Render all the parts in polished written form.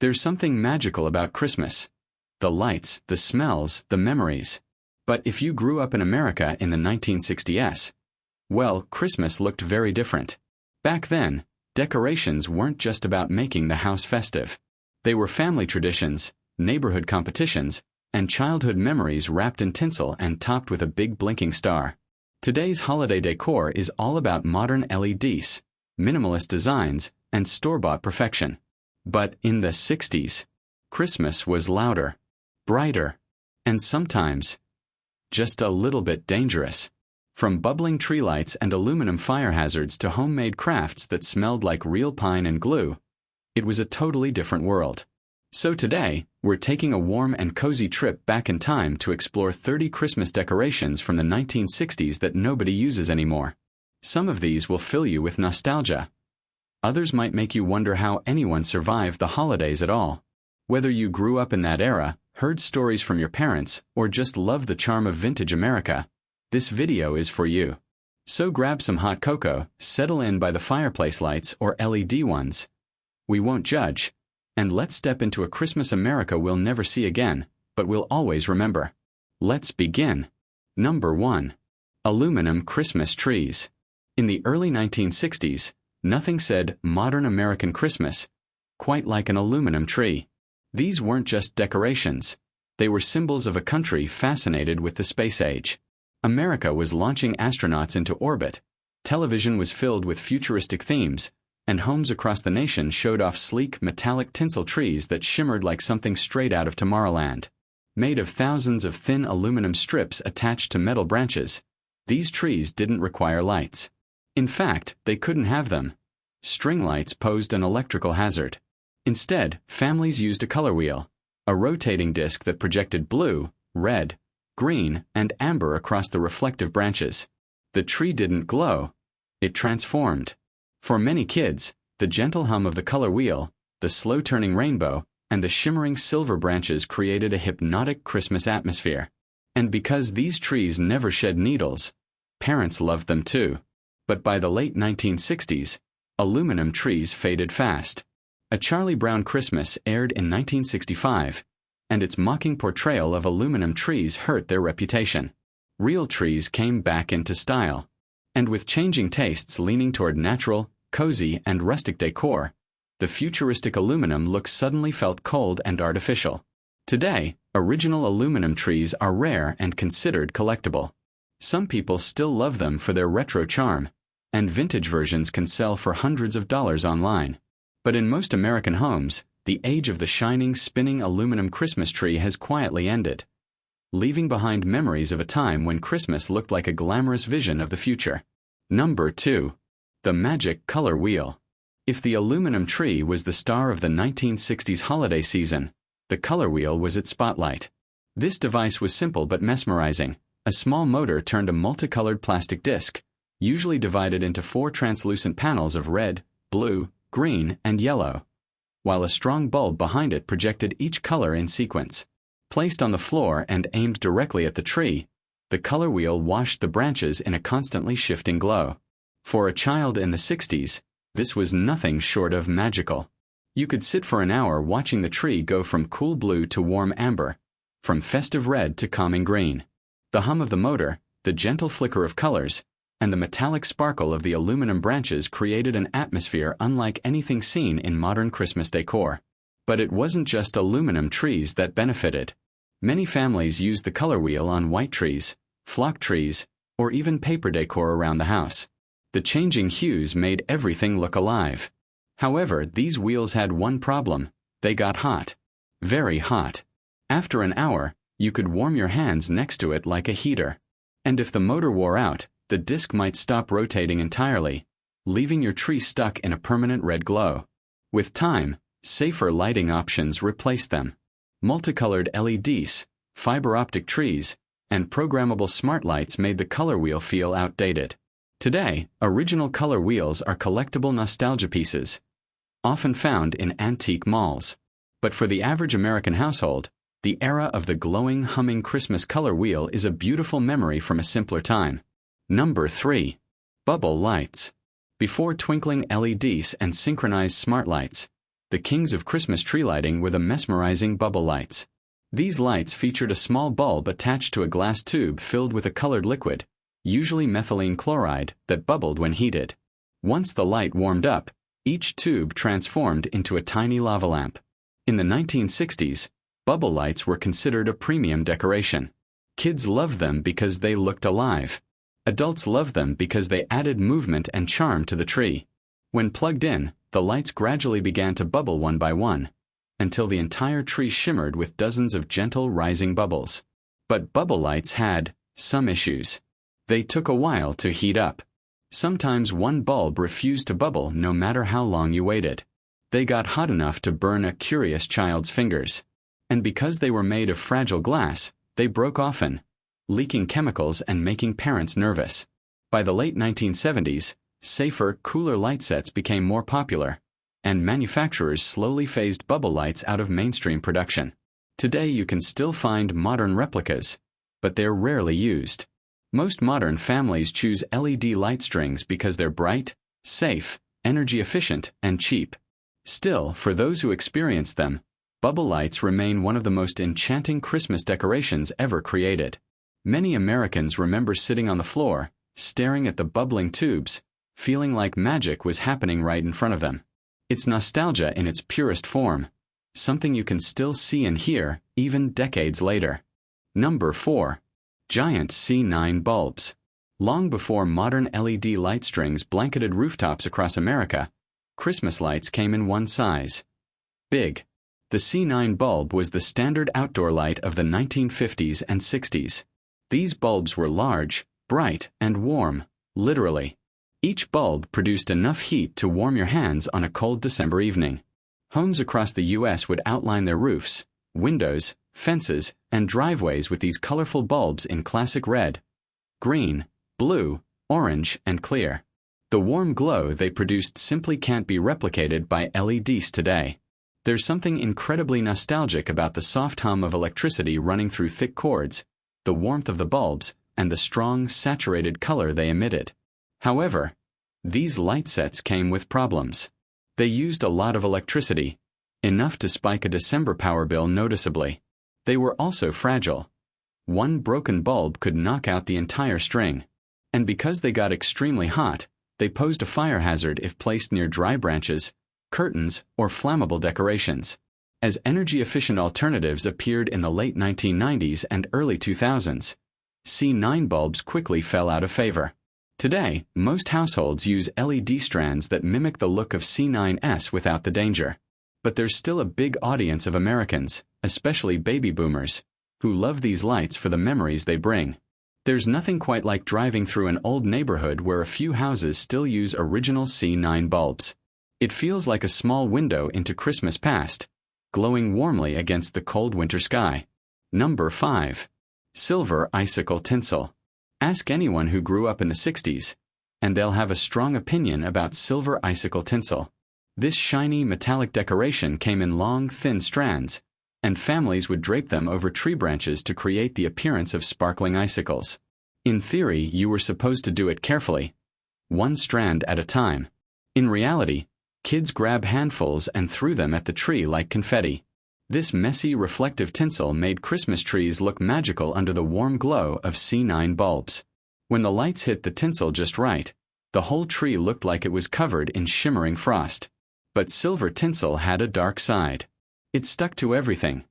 There's something magical about Christmas. The lights, the smells, the memories. But if you grew up in America in the 1960s, well, Christmas looked very different. Back then, decorations weren't just about making the house festive. They were family traditions, neighborhood competitions, and childhood memories wrapped in tinsel and topped with a big blinking star. Today's holiday decor is all about modern LEDs, minimalist designs, and store-bought perfection. But in the 60s, Christmas was louder, brighter, and sometimes just a little bit dangerous. From bubbling tree lights and aluminum fire hazards to homemade crafts that smelled like real pine and glue, it was a totally different world. So today, we're taking a warm and cozy trip back in time to explore 30 Christmas decorations from the 1960s that nobody uses anymore. Some of these will fill you with nostalgia. Others might make you wonder how anyone survived the holidays at all. Whether you grew up in that era, heard stories from your parents, or just love the charm of vintage America, this video is for you. So grab some hot cocoa, settle in by the fireplace lights or LED ones. We won't judge. And let's step into a Christmas America we'll never see again, but we'll always remember. Let's begin. Number 1. Aluminum Christmas trees. In the early 1960s, nothing said modern American Christmas quite like an aluminum tree. These weren't just decorations. They were symbols of a country fascinated with the space age. America was launching astronauts into orbit. Television was filled with futuristic themes, and homes across the nation showed off sleek metallic tinsel trees that shimmered like something straight out of Tomorrowland. Made of thousands of thin aluminum strips attached to metal branches, these trees didn't require lights. In fact, they couldn't have them. String lights posed an electrical hazard. Instead, families used a color wheel, a rotating disc that projected blue, red, green, and amber across the reflective branches. The tree didn't glow, it transformed. For many kids, the gentle hum of the color wheel, the slow-turning rainbow, and the shimmering silver branches created a hypnotic Christmas atmosphere. And because these trees never shed needles, parents loved them too. But by the late 1960s, aluminum trees faded fast. A Charlie Brown Christmas aired in 1965, and its mocking portrayal of aluminum trees hurt their reputation. Real trees came back into style. And with changing tastes leaning toward natural, cozy, and rustic decor, the futuristic aluminum look suddenly felt cold and artificial. Today, original aluminum trees are rare and considered collectible. Some people still love them for their retro charm, and vintage versions can sell for hundreds of dollars online. But in most American homes, the age of the shining, spinning aluminum Christmas tree has quietly ended, leaving behind memories of a time when Christmas looked like a glamorous vision of the future. Number 2. The magic color wheel. If the aluminum tree was the star of the 1960s holiday season, the color wheel was its spotlight. This device was simple but mesmerizing. A small motor turned a multicolored plastic disc, usually divided into 4 translucent panels of red, blue, green, and yellow, while a strong bulb behind it projected each color in sequence. Placed on the floor and aimed directly at the tree, the color wheel washed the branches in a constantly shifting glow. For a child in the 60s, this was nothing short of magical. You could sit for an hour watching the tree go from cool blue to warm amber, from festive red to calming green. The hum of the motor, the gentle flicker of colors, and the metallic sparkle of the aluminum branches created an atmosphere unlike anything seen in modern Christmas decor. But it wasn't just aluminum trees that benefited. Many families used the color wheel on white trees, flock trees, or even paper decor around the house. The changing hues made everything look alive. However, these wheels had one problem: they got hot. Very hot. After an hour, you could warm your hands next to it like a heater. And if the motor wore out, the disc might stop rotating entirely, leaving your tree stuck in a permanent red glow. With time, safer lighting options replaced them. Multicolored LEDs, fiber optic trees, and programmable smart lights made the color wheel feel outdated. Today, original color wheels are collectible nostalgia pieces, often found in antique malls. But for the average American household, the era of the glowing, humming Christmas color wheel is a beautiful memory from a simpler time. Number 3. Bubble lights. Before twinkling LEDs and synchronized smart lights, the kings of Christmas tree lighting were the mesmerizing bubble lights. These lights featured a small bulb attached to a glass tube filled with a colored liquid, usually methylene chloride, that bubbled when heated. Once the light warmed up, each tube transformed into a tiny lava lamp. In the 1960s, bubble lights were considered a premium decoration. Kids loved them because they looked alive. Adults loved them because they added movement and charm to the tree. When plugged in, the lights gradually began to bubble one by one, until the entire tree shimmered with dozens of gentle rising bubbles. But bubble lights had some issues. They took a while to heat up. Sometimes one bulb refused to bubble no matter how long you waited. They got hot enough to burn a curious child's fingers. And because they were made of fragile glass, they broke often, leaking chemicals and making parents nervous. By the late 1970s, safer, cooler light sets became more popular, and manufacturers slowly phased bubble lights out of mainstream production. Today you can still find modern replicas, but they're rarely used. Most modern families choose LED light strings because they're bright, safe, energy efficient, and cheap. Still, for those who experience them, bubble lights remain one of the most enchanting Christmas decorations ever created. Many Americans remember sitting on the floor, staring at the bubbling tubes, feeling like magic was happening right in front of them. It's nostalgia in its purest form, something you can still see and hear, even decades later. Number 4. Giant C9 bulbs. Long before modern LED light strings blanketed rooftops across America, Christmas lights came in one size: big. The C9 bulb was the standard outdoor light of the 1950s and 60s. These bulbs were large, bright, and warm, literally. Each bulb produced enough heat to warm your hands on a cold December evening. Homes across the U.S. would outline their roofs, windows, fences, and driveways with these colorful bulbs in classic red, green, blue, orange, and clear. The warm glow they produced simply can't be replicated by LEDs today. There's something incredibly nostalgic about the soft hum of electricity running through thick cords, the warmth of the bulbs, and the strong, saturated color they emitted. However, these light sets came with problems. They used a lot of electricity, enough to spike a December power bill noticeably. They were also fragile. One broken bulb could knock out the entire string. And because they got extremely hot, they posed a fire hazard if placed near dry branches, curtains, or flammable decorations. As energy-efficient alternatives appeared in the late 1990s and early 2000s, C9 bulbs quickly fell out of favor. Today, most households use LED strands that mimic the look of C9s without the danger. But there's still a big audience of Americans, especially baby boomers, who love these lights for the memories they bring. There's nothing quite like driving through an old neighborhood where a few houses still use original C9 bulbs. It feels like a small window into Christmas past, glowing warmly against the cold winter sky. Number 5. Silver icicle tinsel. Ask anyone who grew up in the 60s, and they'll have a strong opinion about silver icicle tinsel. This shiny metallic decoration came in long, thin strands, and families would drape them over tree branches to create the appearance of sparkling icicles. In theory, you were supposed to do it carefully, one strand at a time. In reality, kids grabbed handfuls and threw them at the tree like confetti. This messy, reflective tinsel made Christmas trees look magical under the warm glow of C9 bulbs. When the lights hit the tinsel just right, the whole tree looked like it was covered in shimmering frost. But silver tinsel had a dark side. It stuck to everything: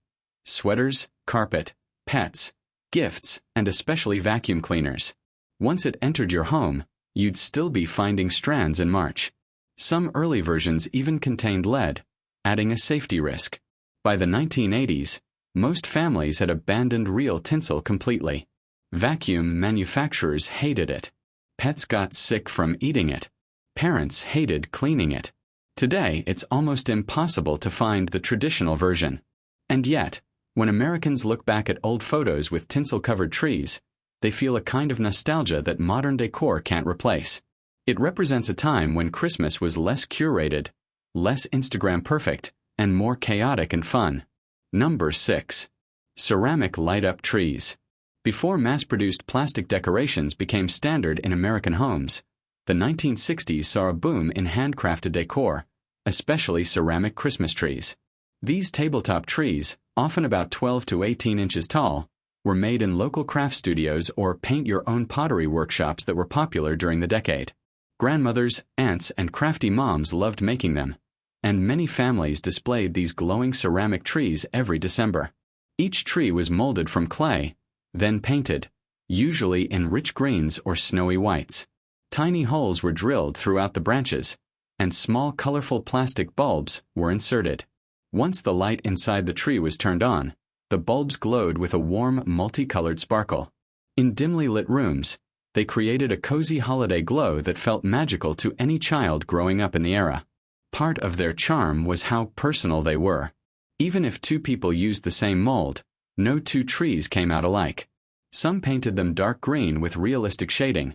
sweaters, carpet, pets, gifts, and especially vacuum cleaners. Once it entered your home, you'd still be finding strands in March. Some early versions even contained lead, adding a safety risk. By the 1980s, most families had abandoned real tinsel completely. Vacuum manufacturers hated it. Pets got sick from eating it. Parents hated cleaning it. Today, it's almost impossible to find the traditional version. And yet, when Americans look back at old photos with tinsel-covered trees, they feel a kind of nostalgia that modern decor can't replace. It represents a time when Christmas was less curated, less Instagram perfect, and more chaotic and fun. Number 6. Ceramic light-up trees. Before mass-produced plastic decorations became standard in American homes, the 1960s saw a boom in handcrafted decor, especially ceramic Christmas trees. These tabletop trees, often about 12 to 18 inches tall, were made in local craft studios or paint-your-own pottery workshops that were popular during the decade. Grandmothers, aunts, and crafty moms loved making them, and many families displayed these glowing ceramic trees every December. Each tree was molded from clay, then painted, usually in rich greens or snowy whites. Tiny holes were drilled throughout the branches, and small colorful plastic bulbs were inserted. Once the light inside the tree was turned on, the bulbs glowed with a warm, multicolored sparkle. In dimly lit rooms, they created a cozy holiday glow that felt magical to any child growing up in the era. Part of their charm was how personal they were. Even if two people used the same mold, no two trees came out alike. Some painted them dark green with realistic shading.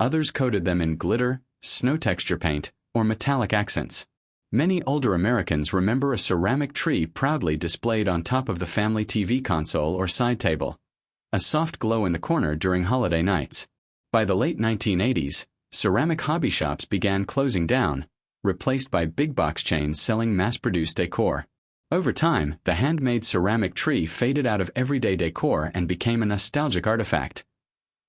Others coated them in glitter, snow texture paint, or metallic accents. Many older Americans remember a ceramic tree proudly displayed on top of the family TV console or side table, a soft glow in the corner during holiday nights. By the late 1980s, ceramic hobby shops began closing down, replaced by big box chains selling mass-produced decor. Over time, the handmade ceramic tree faded out of everyday decor and became a nostalgic artifact,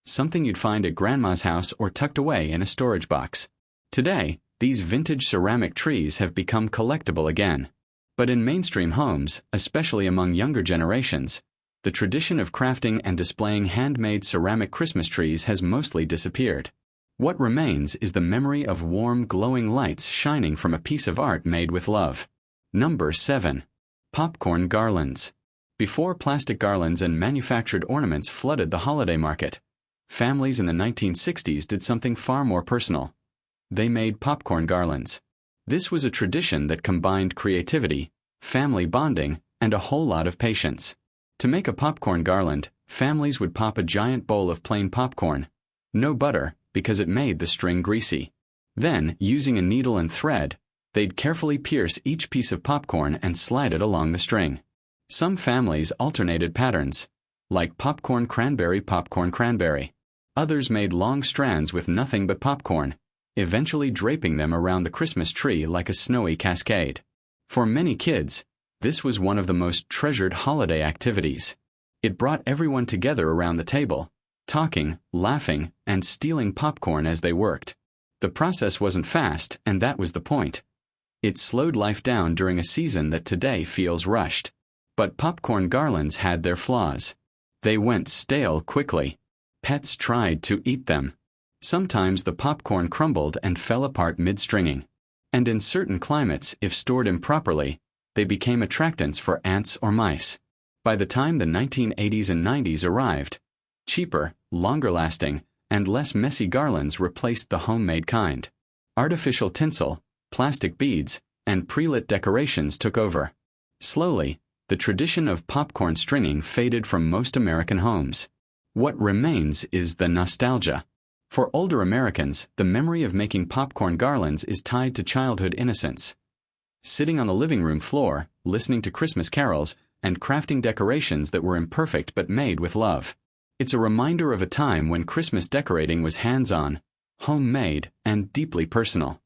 something you'd find at grandma's house or tucked away in a storage box. Today, these vintage ceramic trees have become collectible again. But in mainstream homes, especially among younger generations, the tradition of crafting and displaying handmade ceramic Christmas trees has mostly disappeared. What remains is the memory of warm, glowing lights shining from a piece of art made with love. Number 7. Popcorn garlands. Before plastic garlands and manufactured ornaments flooded the holiday market, families in the 1960s did something far more personal. They made popcorn garlands. This was a tradition that combined creativity, family bonding, and a whole lot of patience. To make a popcorn garland, families would pop a giant bowl of plain popcorn. No butter, because it made the string greasy. Then, using a needle and thread, they'd carefully pierce each piece of popcorn and slide it along the string. Some families alternated patterns, like popcorn cranberry. Others made long strands with nothing but popcorn, eventually draping them around the Christmas tree like a snowy cascade. For many kids, this was one of the most treasured holiday activities. It brought everyone together around the table, talking, laughing, and stealing popcorn as they worked. The process wasn't fast, and that was the point. It slowed life down during a season that today feels rushed. But popcorn garlands had their flaws. They went stale quickly. Pets tried to eat them. Sometimes the popcorn crumbled and fell apart mid-stringing. And in certain climates, if stored improperly, they became attractants for ants or mice. By the time the 1980s and 90s arrived, cheaper, longer-lasting, and less messy garlands replaced the homemade kind. Artificial tinsel, plastic beads, and pre-lit decorations took over. Slowly, the tradition of popcorn stringing faded from most American homes. What remains is the nostalgia. For older Americans, the memory of making popcorn garlands is tied to childhood innocence. Sitting on the living room floor, listening to Christmas carols, and crafting decorations that were imperfect but made with love. It's a reminder of a time when Christmas decorating was hands-on, homemade, and deeply personal.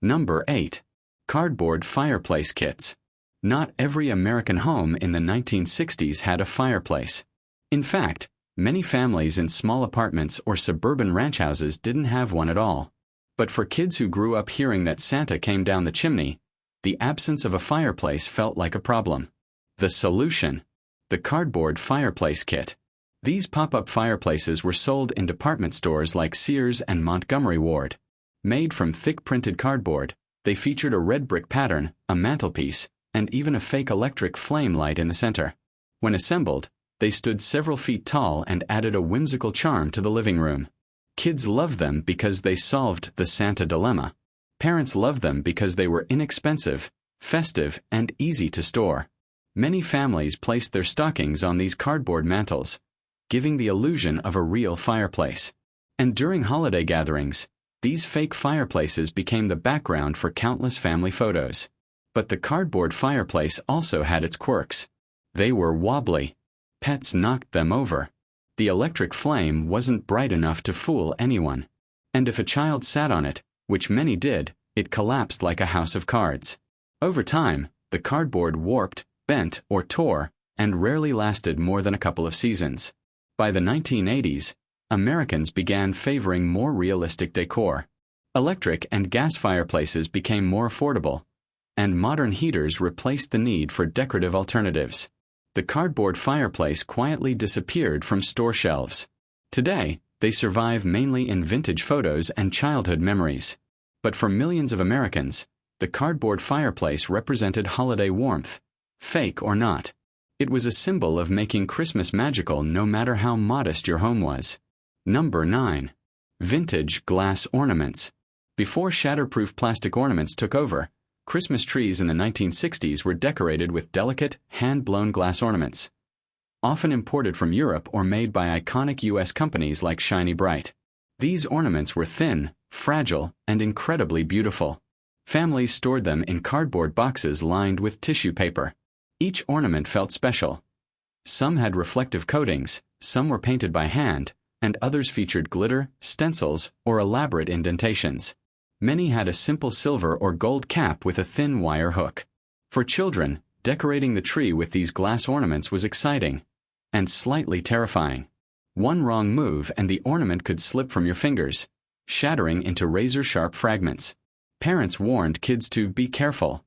Number 8. Cardboard fireplace kits. Not every American home in the 1960s had a fireplace. In fact, many families in small apartments or suburban ranch houses didn't have one at all. But for kids who grew up hearing that Santa came down the chimney, the absence of a fireplace felt like a problem. The solution: the cardboard fireplace kit. These pop-up fireplaces were sold in department stores like Sears and Montgomery Ward. Made from thick printed cardboard, they featured a red brick pattern, a mantelpiece, and even a fake electric flame light in the center. When assembled, they stood several feet tall and added a whimsical charm to the living room. Kids loved them because they solved the Santa dilemma. Parents loved them because they were inexpensive, festive, and easy to store. Many families placed their stockings on these cardboard mantels, giving the illusion of a real fireplace. And during holiday gatherings, these fake fireplaces became the background for countless family photos. But the cardboard fireplace also had its quirks. They were wobbly. Pets knocked them over. The electric flame wasn't bright enough to fool anyone. And if a child sat on it, which many did, it collapsed like a house of cards. Over time, the cardboard warped, bent, or tore, and rarely lasted more than a couple of seasons. By the 1980s, Americans began favoring more realistic decor. Electric and gas fireplaces became more affordable, and modern heaters replaced the need for decorative alternatives. The cardboard fireplace quietly disappeared from store shelves. Today, they survive mainly in vintage photos and childhood memories. But for millions of Americans, the cardboard fireplace represented holiday warmth, fake or not. It was a symbol of making Christmas magical no matter how modest your home was. Number 9. Vintage glass ornaments. Before shatterproof plastic ornaments took over, Christmas trees in the 1960s were decorated with delicate, hand-blown glass ornaments, often imported from Europe or made by iconic U.S. companies like Shiny Bright. These ornaments were thin, fragile, and incredibly beautiful. Families stored them in cardboard boxes lined with tissue paper. Each ornament felt special. Some had reflective coatings, some were painted by hand, and others featured glitter, stencils, or elaborate indentations. Many had a simple silver or gold cap with a thin wire hook. For children, decorating the tree with these glass ornaments was exciting and slightly terrifying. One wrong move and the ornament could slip from your fingers, shattering into razor-sharp fragments. Parents warned kids to be careful,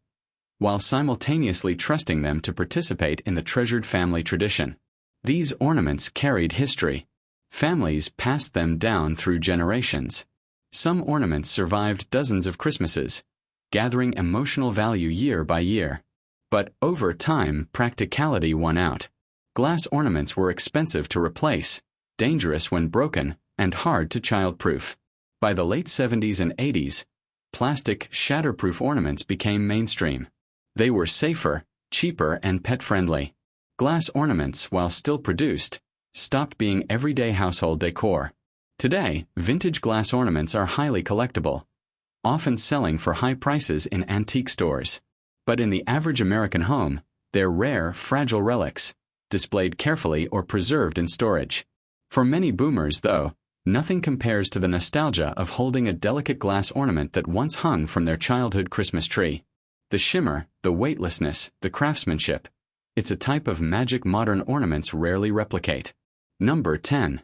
while simultaneously trusting them to participate in the treasured family tradition. These ornaments carried history. Families passed them down through generations. Some ornaments survived dozens of Christmases, gathering emotional value year by year. But over time, practicality won out. Glass ornaments were expensive to replace, dangerous when broken, and hard to childproof. By the late 70s and 80s, plastic, shatterproof ornaments became mainstream. They were safer, cheaper, and pet-friendly. Glass ornaments, while still produced, stopped being everyday household decor. Today, vintage glass ornaments are highly collectible, often selling for high prices in antique stores. But in the average American home, they're rare, fragile relics, displayed carefully or preserved in storage. For many boomers, though, nothing compares to the nostalgia of holding a delicate glass ornament that once hung from their childhood Christmas tree. The shimmer, the weightlessness, the craftsmanship. It's a type of magic modern ornaments rarely replicate. Number 10.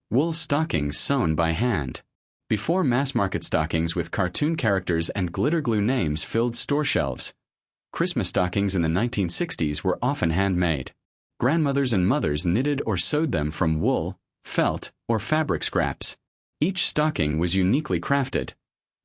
Wool stockings sewn by hand. Before mass-market stockings with cartoon characters and glitter-glue names filled store shelves, Christmas stockings in the 1960s were often handmade. Grandmothers and mothers knitted or sewed them from wool, felt, or fabric scraps. Each stocking was uniquely crafted.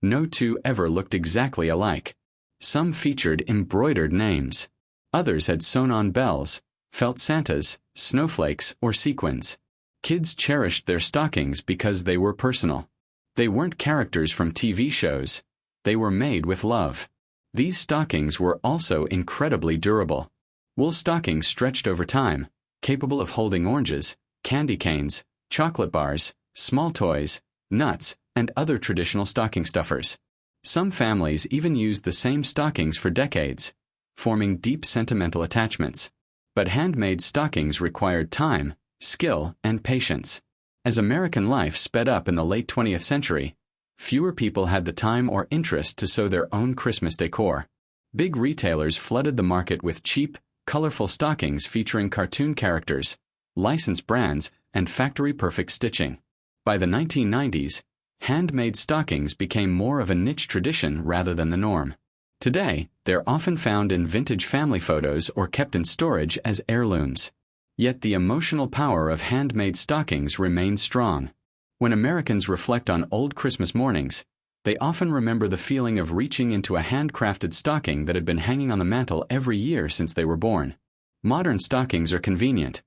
No two ever looked exactly alike. Some featured embroidered names. Others had sewn-on bells, felt Santas, snowflakes, or sequins. Kids cherished their stockings because they were personal. They weren't characters from TV shows. They were made with love. These stockings were also incredibly durable. Wool stockings stretched over time, capable of holding oranges, candy canes, chocolate bars, small toys, nuts, and other traditional stocking stuffers. Some families even used the same stockings for decades, forming deep sentimental attachments. But handmade stockings required time, skill, and patience. As American life sped up in the late 20th century, fewer people had the time or interest to sew their own Christmas decor. Big retailers flooded the market with cheap, colorful stockings featuring cartoon characters, licensed brands, and factory-perfect stitching. By the 1990s, handmade stockings became more of a niche tradition rather than the norm. Today, they're often found in vintage family photos or kept in storage as heirlooms. Yet the emotional power of handmade stockings remains strong. When Americans reflect on old Christmas mornings, they often remember the feeling of reaching into a handcrafted stocking that had been hanging on the mantel every year since they were born. Modern stockings are convenient,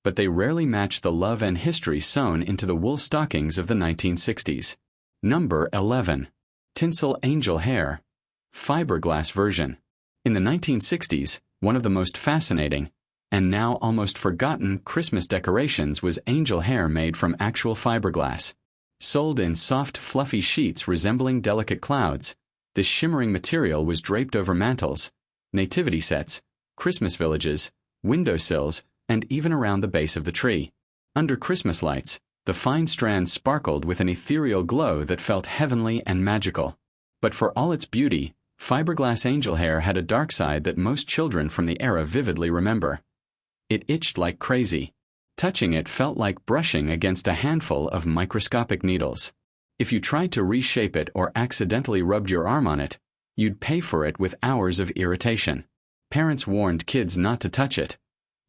but they rarely match the love and history sewn into the wool stockings of the 1960s. Number 11. Tinsel angel hair. Fiberglass version. In the 1960s, one of the most fascinating, and now almost forgotten Christmas decorations was angel hair made from actual fiberglass. Sold in soft, fluffy sheets resembling delicate clouds, this shimmering material was draped over mantels, nativity sets, Christmas villages, windowsills, and even around the base of the tree. Under Christmas lights, the fine strands sparkled with an ethereal glow that felt heavenly and magical. But for all its beauty, Fiberglass angel hair had a dark side that most children from the era vividly remember. It itched like crazy. Touching it felt like brushing against a handful of microscopic needles. If you tried to reshape it or accidentally rubbed your arm on it, you'd pay for it with hours of irritation. Parents warned kids not to touch it,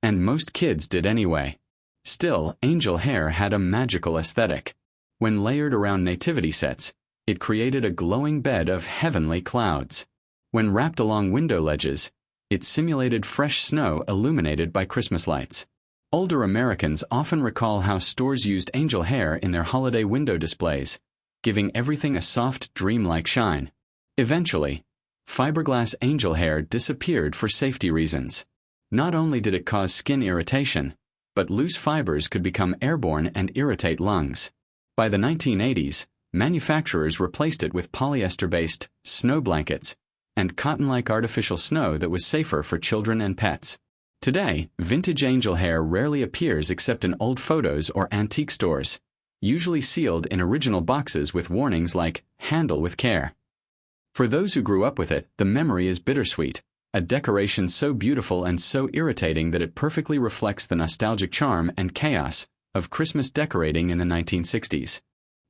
and most kids did anyway. Still, angel hair had a magical aesthetic. When layered around nativity sets, it created a glowing bed of heavenly clouds. When wrapped along window ledges, it simulated fresh snow illuminated by Christmas lights. Older Americans often recall how stores used angel hair in their holiday window displays, giving everything a soft, dreamlike shine. Eventually, fiberglass angel hair disappeared for safety reasons. Not only did it cause skin irritation, but loose fibers could become airborne and irritate lungs. By the 1980s, manufacturers replaced it with polyester-based snow blankets and cotton-like artificial snow that was safer for children and pets. Today, vintage angel hair rarely appears except in old photos or antique stores, usually sealed in original boxes with warnings like, "Handle with care." For those who grew up with it, the memory is bittersweet, a decoration so beautiful and so irritating that it perfectly reflects the nostalgic charm and chaos of Christmas decorating in the 1960s.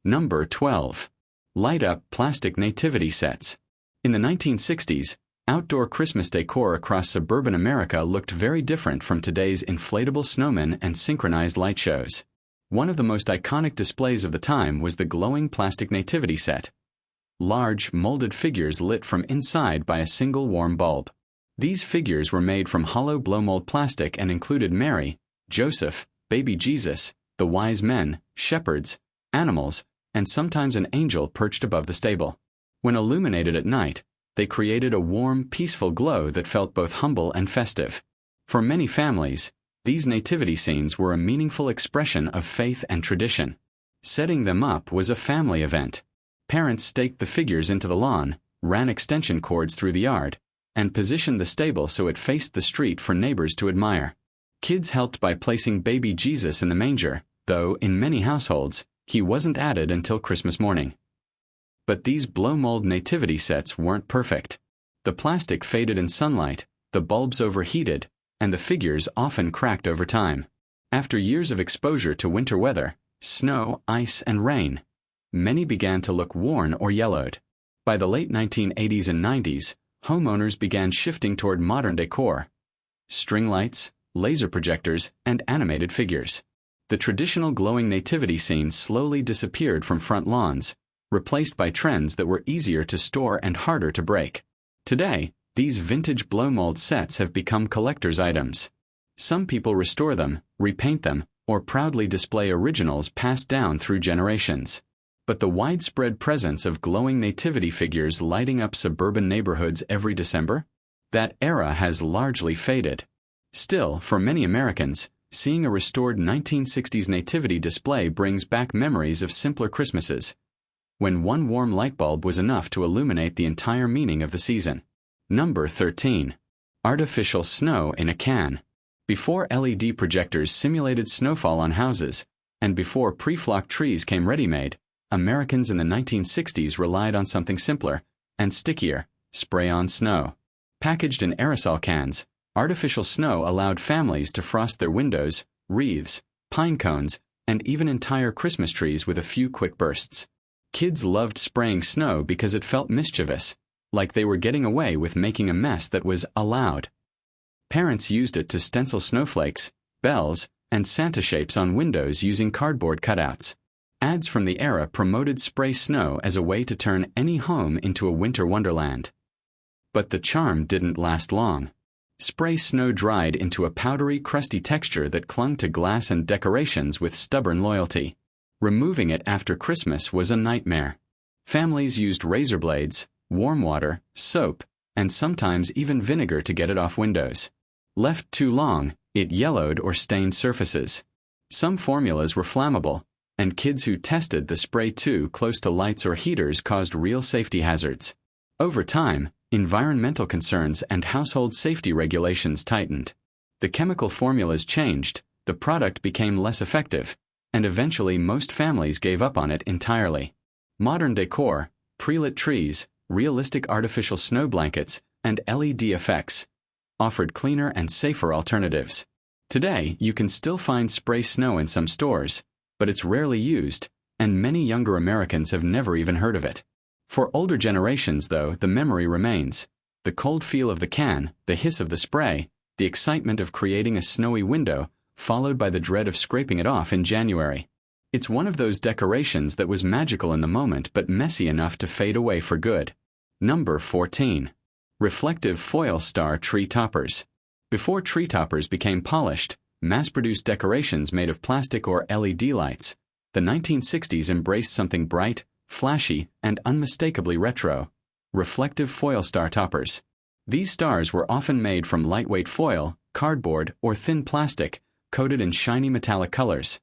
Number 12. Light-up plastic nativity sets. In the 1960s, outdoor Christmas decor across suburban America looked very different from today's inflatable snowmen and synchronized light shows. One of the most iconic displays of the time was the glowing plastic nativity set. Large, molded figures lit from inside by a single warm bulb. These figures were made from hollow blow-mold plastic and included Mary, Joseph, baby Jesus, the wise men, shepherds, animals, and sometimes an angel perched above the stable. When illuminated at night, they created a warm, peaceful glow that felt both humble and festive. For many families, these nativity scenes were a meaningful expression of faith and tradition. Setting them up was a family event. Parents staked the figures into the lawn, ran extension cords through the yard, and positioned the stable so it faced the street for neighbors to admire. Kids helped by placing baby Jesus in the manger, though, in many households, he wasn't added until Christmas morning. But these blow-mold nativity sets weren't perfect. The plastic faded in sunlight, the bulbs overheated, and the figures often cracked over time. After years of exposure to winter weather, snow, ice, and rain, many began to look worn or yellowed. By the late 1980s and 90s, homeowners began shifting toward modern decor: string lights, laser projectors, and animated figures. The traditional glowing nativity scene slowly disappeared from front lawns, replaced by trends that were easier to store and harder to break. Today, these vintage blow-mold sets have become collector's items. Some people restore them, repaint them, or proudly display originals passed down through generations. But the widespread presence of glowing nativity figures lighting up suburban neighborhoods every December? That era has largely faded. Still, for many Americans, seeing a restored 1960s nativity display brings back memories of simpler Christmases, when one warm light bulb was enough to illuminate the entire meaning of the season. Number 13. Artificial snow in a can. Before LED projectors simulated snowfall on houses, and before pre-flocked trees came ready-made, Americans in the 1960s relied on something simpler and stickier: spray-on snow. Packaged in aerosol cans, artificial snow allowed families to frost their windows, wreaths, pine cones, and even entire Christmas trees with a few quick bursts. Kids loved spraying snow because it felt mischievous, like they were getting away with making a mess that was allowed. Parents used it to stencil snowflakes, bells, and Santa shapes on windows using cardboard cutouts. Ads from the era promoted spray snow as a way to turn any home into a winter wonderland. But the charm didn't last long. Spray snow dried into a powdery, crusty texture that clung to glass and decorations with stubborn loyalty. Removing it after Christmas was a nightmare. Families used razor blades, warm water, soap, and sometimes even vinegar to get it off windows. Left too long, it yellowed or stained surfaces. Some formulas were flammable, and kids who tested the spray too close to lights or heaters caused real safety hazards. Over time, environmental concerns and household safety regulations tightened. The chemical formulas changed, the product became less effective, and eventually most families gave up on it entirely. Modern decor, pre-lit trees, realistic artificial snow blankets, and LED effects offered cleaner and safer alternatives. Today, you can still find spray snow in some stores, but it's rarely used, and many younger Americans have never even heard of it. For older generations, though, the memory remains. The cold feel of the can, the hiss of the spray, the excitement of creating a snowy window, followed by the dread of scraping it off in January. It's one of those decorations that was magical in the moment but messy enough to fade away for good. Number 14. Reflective foil star tree toppers. Before tree toppers became polished, mass-produced decorations made of plastic or LED lights, the 1960s embraced something bright, flashy, and unmistakably retro. Reflective foil star toppers. These stars were often made from lightweight foil, cardboard, or thin plastic, coated in shiny metallic colors.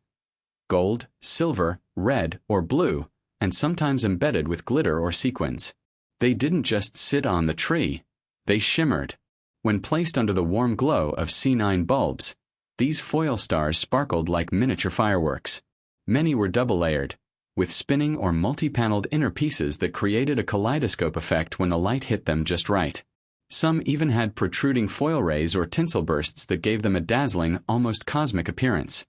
Gold, silver, red, or blue, and sometimes embedded with glitter or sequins. They didn't just sit on the tree, they shimmered. When placed under the warm glow of C9 bulbs, these foil stars sparkled like miniature fireworks. Many were double-layered, with spinning or multi-paneled inner pieces that created a kaleidoscope effect when the light hit them just right. Some even had protruding foil rays or tinsel bursts that gave them a dazzling, almost cosmic appearance.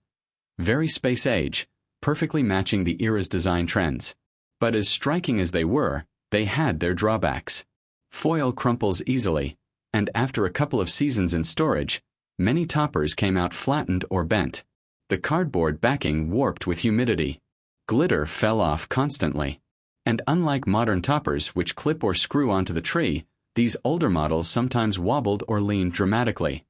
Very space-age, perfectly matching the era's design trends. But as striking as they were, they had their drawbacks. Foil crumples easily, and after a couple of seasons in storage, many toppers came out flattened or bent. The cardboard backing warped with humidity. Glitter fell off constantly. And unlike modern toppers which clip or screw onto the tree, these older models sometimes wobbled or leaned dramatically,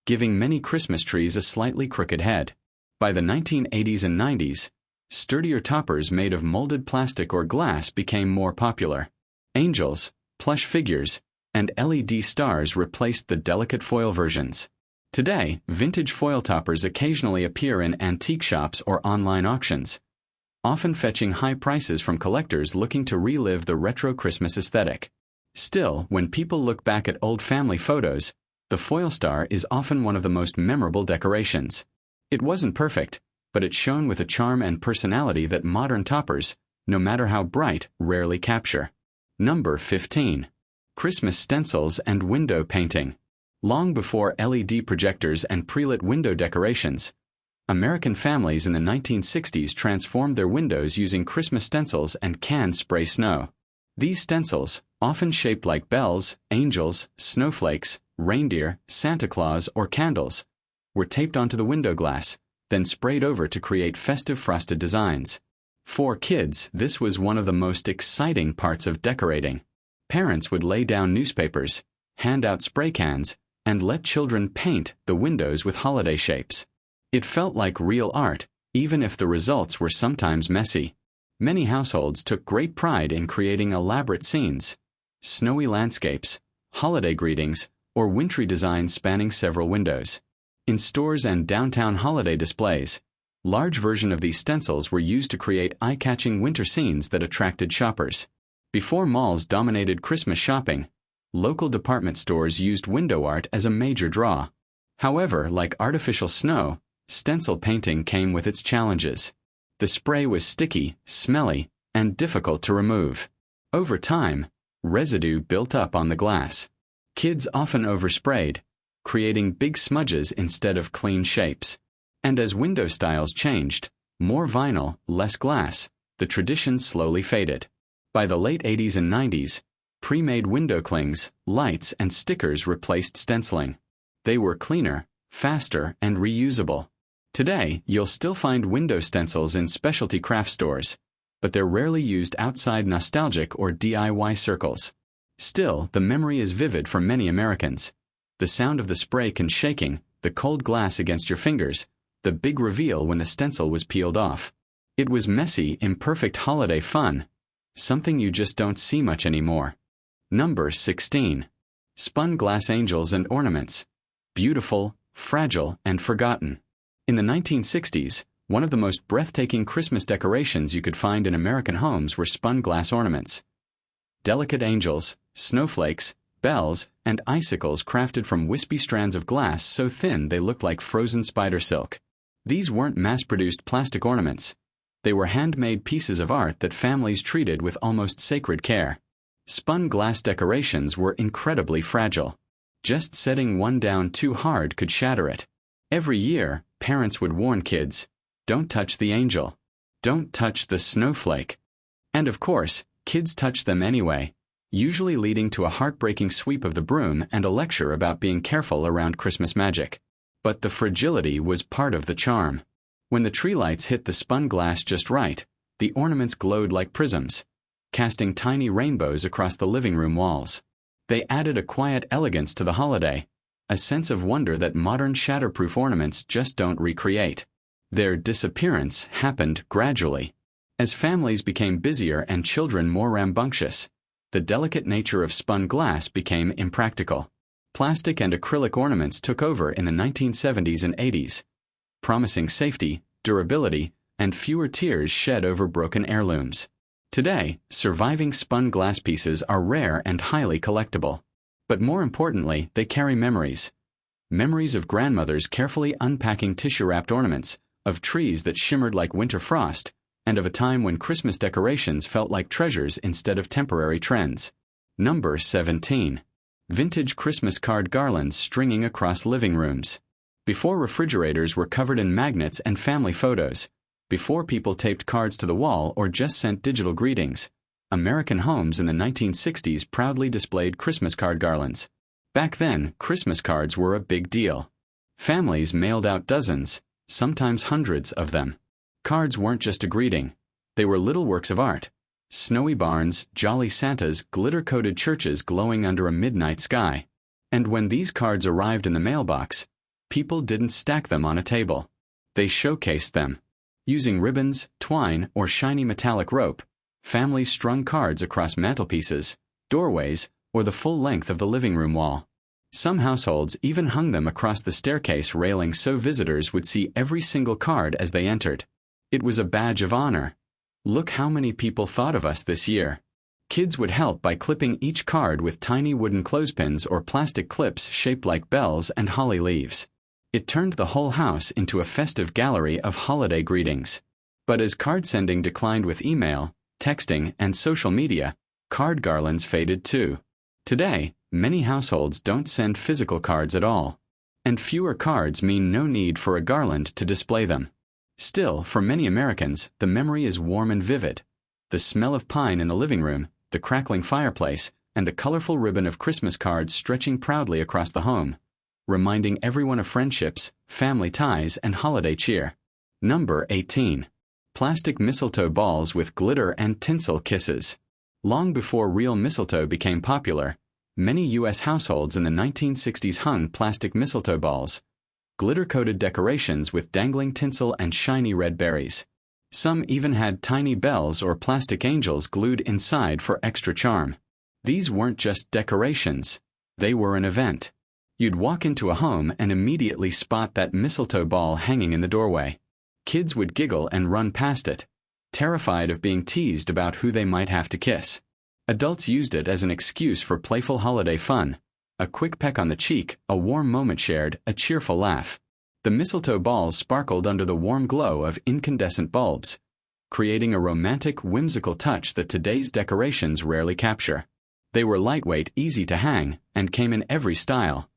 giving many Christmas trees a slightly crooked head. By the 1980s and 90s, sturdier toppers made of molded plastic or glass became more popular. Angels, plush figures, and LED stars replaced the delicate foil versions. Today, vintage foil toppers occasionally appear in antique shops or online auctions, often fetching high prices from collectors looking to relive the retro Christmas aesthetic. Still, when people look back at old family photos, the foil star is often one of the most memorable decorations. It wasn't perfect, but it shone with a charm and personality that modern toppers, no matter how bright, rarely capture. Number 15. Christmas stencils and window painting. Long before LED projectors and pre-lit window decorations, American families in the 1960s transformed their windows using Christmas stencils and canned spray snow. These stencils, often shaped like bells, angels, snowflakes, reindeer, Santa Claus, or candles, were taped onto the window glass, then sprayed over to create festive frosted designs. For kids, this was one of the most exciting parts of decorating. Parents would lay down newspapers, hand out spray cans, and let children paint the windows with holiday shapes. It felt like real art, even if the results were sometimes messy. Many households took great pride in creating elaborate scenes, snowy landscapes, holiday greetings, or wintry designs spanning several windows. In stores and downtown holiday displays, large versions of these stencils were used to create eye-catching winter scenes that attracted shoppers. Before malls dominated Christmas shopping, local department stores used window art as a major draw. However, like artificial snow, stencil painting came with its challenges. The spray was sticky, smelly, and difficult to remove. Over time, residue built up on the glass. Kids often oversprayed, creating big smudges instead of clean shapes. And as window styles changed, more vinyl, less glass, the tradition slowly faded. By the late 80s and 90s, pre-made window clings, lights, and stickers replaced stenciling. They were cleaner, faster, and reusable. Today, you'll still find window stencils in specialty craft stores, but they're rarely used outside nostalgic or DIY circles. Still, the memory is vivid for many Americans. The sound of the spray can shaking, the cold glass against your fingers, the big reveal when the stencil was peeled off. It was messy, imperfect holiday fun, something you just don't see much anymore. Number 16. Spun glass angels and ornaments. Beautiful, fragile, and forgotten. In the 1960s, one of the most breathtaking Christmas decorations you could find in American homes were spun glass ornaments. Delicate angels, snowflakes, bells, and icicles crafted from wispy strands of glass so thin they looked like frozen spider silk. These weren't mass-produced plastic ornaments. They were handmade pieces of art that families treated with almost sacred care. Spun glass decorations were incredibly fragile. Just setting one down too hard could shatter it. Every year, parents would warn kids, "Don't touch the angel. Don't touch the snowflake." And of course, kids touched them anyway, usually leading to a heartbreaking sweep of the broom and a lecture about being careful around Christmas magic. But the fragility was part of the charm. When the tree lights hit the spun glass just right, the ornaments glowed like prisms, casting tiny rainbows across the living room walls. They added a quiet elegance to the holiday, a sense of wonder that modern shatterproof ornaments just don't recreate. Their disappearance happened gradually. As families became busier and children more rambunctious, the delicate nature of spun glass became impractical. Plastic and acrylic ornaments took over in the 1970s and 80s, promising safety, durability, and fewer tears shed over broken heirlooms. Today, surviving spun glass pieces are rare and highly collectible. But more importantly, they carry memories. Memories of grandmothers carefully unpacking tissue-wrapped ornaments, of trees that shimmered like winter frost, and of a time when Christmas decorations felt like treasures instead of temporary trends. Number 17. Vintage Christmas card garlands stringing across living rooms. Before refrigerators were covered in magnets and family photos, before people taped cards to the wall or just sent digital greetings, American homes in the 1960s proudly displayed Christmas card garlands. Back then, Christmas cards were a big deal. Families mailed out dozens, sometimes hundreds of them. Cards weren't just a greeting. They were little works of art. Snowy barns, jolly Santas, glitter-coated churches glowing under a midnight sky. And when these cards arrived in the mailbox, people didn't stack them on a table. They showcased them. Using ribbons, twine, or shiny metallic rope, families strung cards across mantelpieces, doorways, or the full length of the living room wall. Some households even hung them across the staircase railing so visitors would see every single card as they entered. It was a badge of honor. Look how many people thought of us this year. Kids would help by clipping each card with tiny wooden clothespins or plastic clips shaped like bells and holly leaves. It turned the whole house into a festive gallery of holiday greetings. But as card sending declined with email, texting, and social media, card garlands faded too. Today, many households don't send physical cards at all. And fewer cards mean no need for a garland to display them. Still, for many Americans, the memory is warm and vivid. The smell of pine in the living room, the crackling fireplace, and the colorful ribbon of Christmas cards stretching proudly across the home, reminding everyone of friendships, family ties, and holiday cheer. Number 18. Plastic mistletoe balls with glitter and tinsel kisses. Long before real mistletoe became popular, many U.S. households in the 1960s hung plastic mistletoe balls, glitter-coated decorations with dangling tinsel and shiny red berries. Some even had tiny bells or plastic angels glued inside for extra charm. These weren't just decorations. They were an event. You'd walk into a home and immediately spot that mistletoe ball hanging in the doorway. Kids would giggle and run past it, terrified of being teased about who they might have to kiss. Adults used it as an excuse for playful holiday fun. A quick peck on the cheek, a warm moment shared, a cheerful laugh. The mistletoe balls sparkled under the warm glow of incandescent bulbs, creating a romantic, whimsical touch that today's decorations rarely capture. They were lightweight, easy to hang, and came in every style.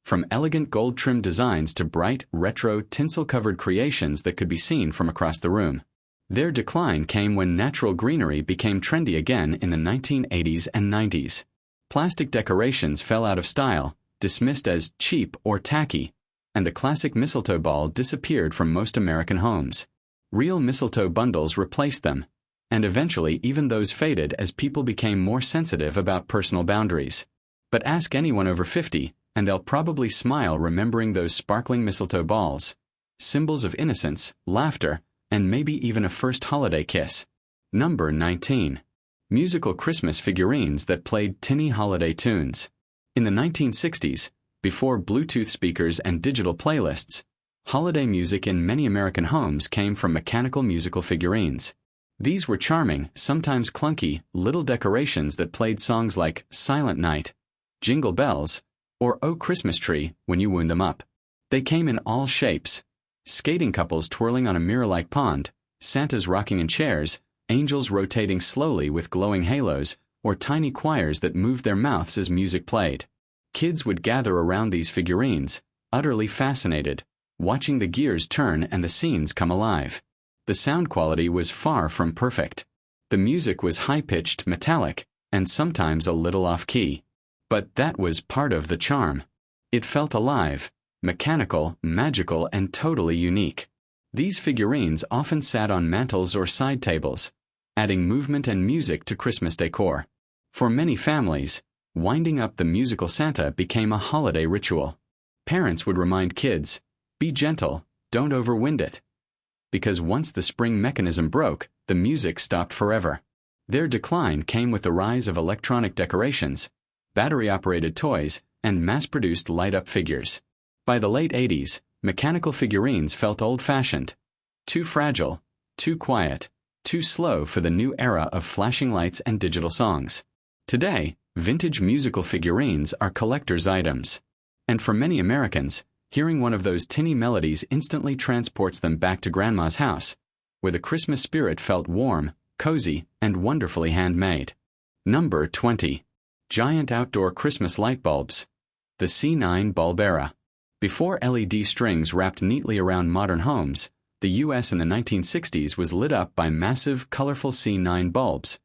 From elegant gold-trimmed designs to bright, retro, tinsel-covered creations that could be seen from across the room. Their decline came when natural greenery became trendy again in the 1980s and 90s. Plastic decorations fell out of style, dismissed as cheap or tacky, and the classic mistletoe ball disappeared from most American homes. Real mistletoe bundles replaced them, and eventually even those faded as people became more sensitive about personal boundaries. But ask anyone over 50, and they'll probably smile remembering those sparkling mistletoe balls, symbols of innocence, laughter, and maybe even a first holiday kiss. Number 19. Musical Christmas figurines that played tinny holiday tunes. In the 1960s, before Bluetooth speakers and digital playlists, holiday music in many American homes came from mechanical musical figurines. These were charming, sometimes clunky, little decorations that played songs like Silent Night, Jingle Bells, or Oh Christmas Tree when you wound them up. They came in all shapes. Skating couples twirling on a mirror-like pond, Santas rocking in chairs, angels rotating slowly with glowing halos, or tiny choirs that moved their mouths as music played. Kids would gather around these figurines, utterly fascinated, watching the gears turn and the scenes come alive. The sound quality was far from perfect. The music was high-pitched, metallic, and sometimes a little off-key. But that was part of the charm. It felt alive, mechanical, magical, and totally unique. These figurines often sat on mantels or side tables, adding movement and music to Christmas decor. For many families, winding up the musical Santa became a holiday ritual. Parents would remind kids, "Be gentle, don't overwind it." Because once the spring mechanism broke, the music stopped forever. Their decline came with the rise of electronic decorations, battery-operated toys, and mass-produced light-up figures. By the late 80s, mechanical figurines felt old-fashioned, too fragile, too quiet, too slow for the new era of flashing lights and digital songs. Today, vintage musical figurines are collector's items. And for many Americans, hearing one of those tinny melodies instantly transports them back to Grandma's house, where the Christmas spirit felt warm, cozy, and wonderfully handmade. Number 20. Giant outdoor Christmas light bulbs. The C9 bulb era. Before LED strings wrapped neatly around modern homes, the U.S. in the 1960s was lit up by massive, colorful C9 bulbs.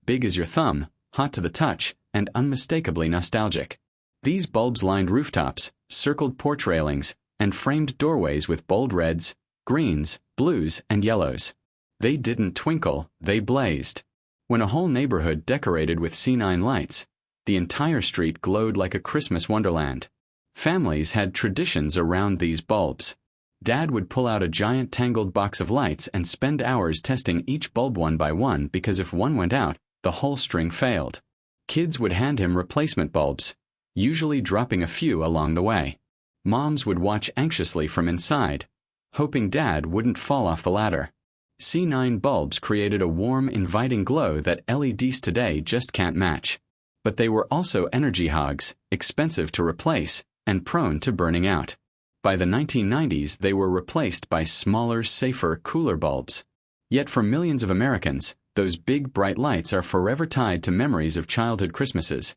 Big as your thumb, hot to the touch, and unmistakably nostalgic. These bulbs lined rooftops, circled porch railings, and framed doorways with bold reds, greens, blues, and yellows. They didn't twinkle, they blazed. When a whole neighborhood decorated with C9 lights, the entire street glowed like a Christmas wonderland. Families had traditions around these bulbs. Dad would pull out a giant tangled box of lights and spend hours testing each bulb one by one because if one went out, the whole string failed. Kids would hand him replacement bulbs, usually dropping a few along the way. Moms would watch anxiously from inside, hoping Dad wouldn't fall off the ladder. C9 bulbs created a warm, inviting glow that LEDs today just can't match. But they were also energy hogs, expensive to replace, and prone to burning out. By the 1990s, they were replaced by smaller, safer, cooler bulbs. Yet for millions of Americans, those big, bright lights are forever tied to memories of childhood Christmases.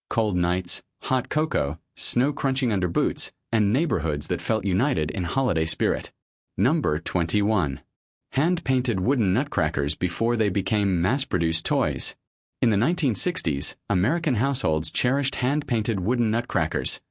Cold nights, hot cocoa, snow crunching under boots, and neighborhoods that felt united in holiday spirit. Number 21. Hand-painted wooden nutcrackers before they became mass-produced toys. In the 1960s, American households cherished hand-painted wooden nutcrackers.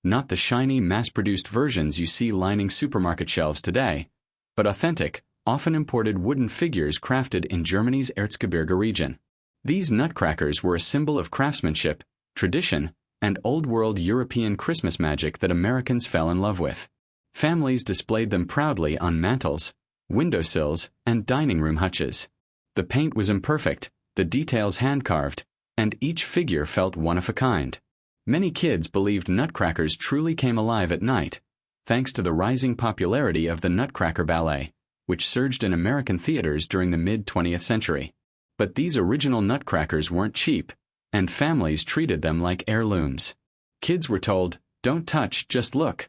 Not the shiny, mass-produced versions you see lining supermarket shelves today, but authentic, often imported wooden figures crafted in Germany's Erzgebirge region. These nutcrackers were a symbol of craftsmanship, tradition, and old-world European Christmas magic that Americans fell in love with. Families displayed them proudly on mantels, windowsills, and dining room hutches. The paint was imperfect, the details hand-carved, and each figure felt one of a kind. Many kids believed nutcrackers truly came alive at night, thanks to the rising popularity of the Nutcracker Ballet, which surged in American theaters during the mid-20th century. But these original nutcrackers weren't cheap, and families treated them like heirlooms. Kids were told, "Don't touch, just look,"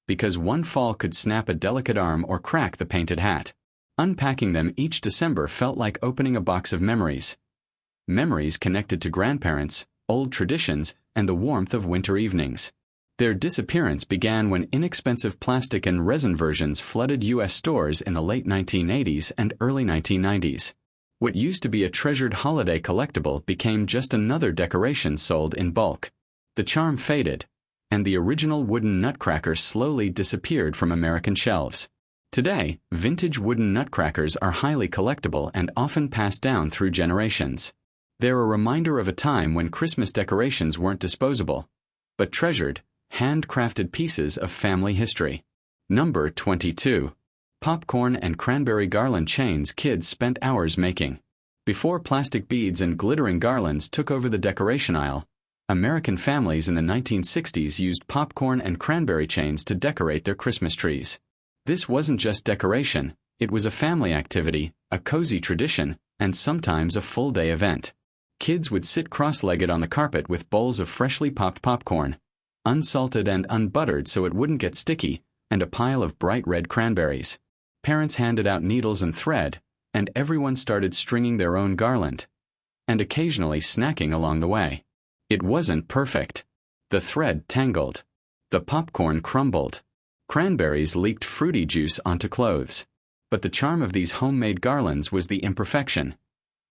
because one fall could snap a delicate arm or crack the painted hat. Unpacking them each December felt like opening a box of memories. Memories connected to grandparents, old traditions, and the warmth of winter evenings. Their disappearance began when inexpensive plastic and resin versions flooded U.S. stores in the late 1980s and early 1990s. What used to be a treasured holiday collectible became just another decoration sold in bulk. The charm faded, and the original wooden nutcracker slowly disappeared from American shelves. Today, vintage wooden nutcrackers are highly collectible and often passed down through generations. They're a reminder of a time when Christmas decorations weren't disposable, but treasured, handcrafted pieces of family history. Number 22. Popcorn and cranberry garland chains kids spent hours making. Before plastic beads and glittering garlands took over the decoration aisle, American families in the 1960s used popcorn and cranberry chains to decorate their Christmas trees. This wasn't just decoration, it was a family activity, a cozy tradition, and sometimes a full-day event. Kids would sit cross-legged on the carpet with bowls of freshly popped popcorn, unsalted and unbuttered so it wouldn't get sticky, and a pile of bright red cranberries. Parents handed out needles and thread, and everyone started stringing their own garland. and occasionally snacking along the way. It wasn't perfect. The thread tangled. The popcorn crumbled. Cranberries leaked fruity juice onto clothes. But the charm of these homemade garlands was the imperfection.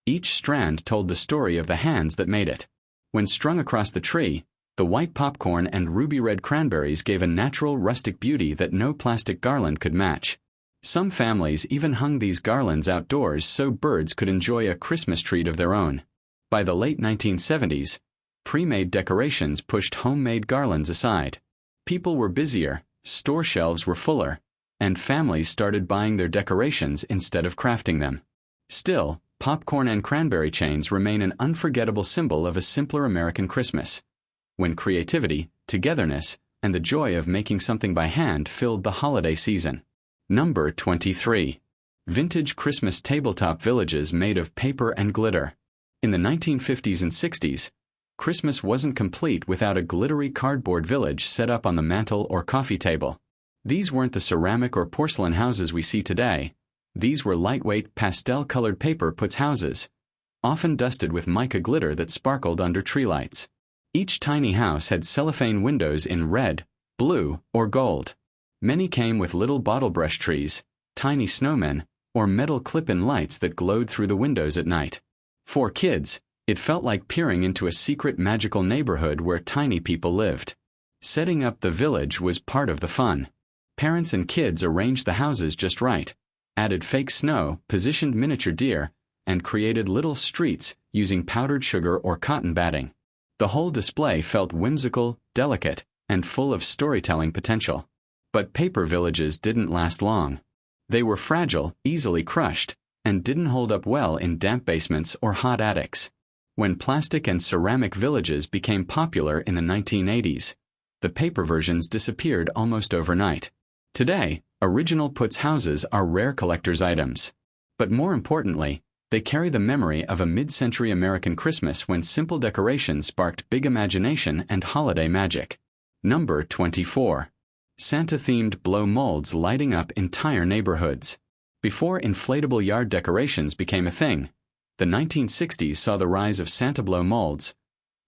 Each strand told the story of the hands that made it. When strung across the tree, the white popcorn and ruby-red cranberries gave a natural rustic beauty that no plastic garland could match. Some families even hung these garlands outdoors so birds could enjoy a Christmas treat of their own. By the late 1970s, pre-made decorations pushed homemade garlands aside. People were busier, store shelves were fuller, and families started buying their decorations instead of crafting them. Still, popcorn and cranberry chains remain an unforgettable symbol of a simpler American Christmas, when creativity, togetherness, and the joy of making something by hand filled the holiday season. Number 23. Vintage Christmas tabletop villages made of paper and glitter. In the 1950s and 60s, Christmas wasn't complete without a glittery cardboard village set up on the mantel or coffee table. These weren't the ceramic or porcelain houses we see today. These were lightweight, pastel-colored paper puts houses, often dusted with mica glitter that sparkled under tree lights. Each tiny house had cellophane windows in red, blue, or gold. Many came with little bottle brush trees, tiny snowmen, or metal clip-in lights that glowed through the windows at night. For kids, it felt like peering into a secret magical neighborhood where tiny people lived. Setting up the village was part of the fun. Parents and kids arranged the houses just right, added fake snow, positioned miniature deer, and created little streets using powdered sugar or cotton batting. The whole display felt whimsical, delicate, and full of storytelling potential. But paper villages didn't last long. They were fragile, easily crushed, and didn't hold up well in damp basements or hot attics. When plastic and ceramic villages became popular in the 1980s, the paper versions disappeared almost overnight. Today, original puts houses are rare collector's items. But more importantly, they carry the memory of a mid-century American Christmas when simple decoration sparked big imagination and holiday magic. Number 24. Santa-themed blow molds lighting up entire neighborhoods. Before inflatable yard decorations became a thing, the 1960s saw the rise of Santa blow molds,